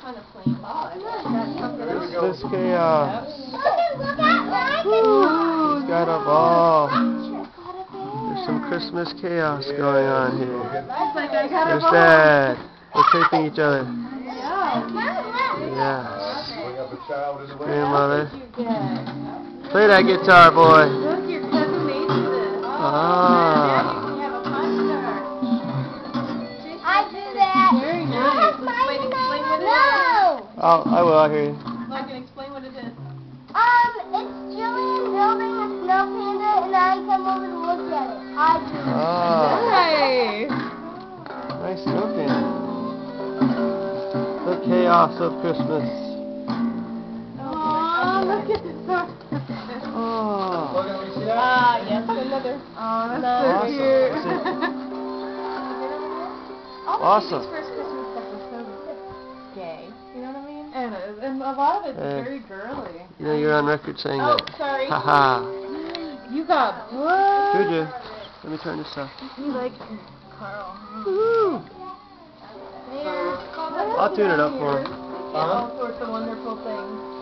kind of plain. Christmas chaos. Look at what He's got a ball. There's some Christmas chaos going on here. There's Dad. We're taping each other. Yes. Grandmother. Play that guitar, boy. Look, your cousin made you this. Ah. You have a punch I do that. Very nice. Explain what it is. No. Oh, I will. I'll hear you. Logan, explain what it is. It's Julian building a snow panda, and I come over to look at it. I do. Ah. Nice. Nice looking. The chaos of Christmas. Aw, look at this. Oh. Yes, another. Oh, that's Awesome. so cute. Awesome. All the first Christmas stuff is so gay. You know what I mean? And a lot of it's very girly. You know, you're on record saying Oh, that. sorry. Haha. You got blood. Juju, let me turn this off. You like Carl. Woo. I'll tune it up for him. All sorts of wonderful things.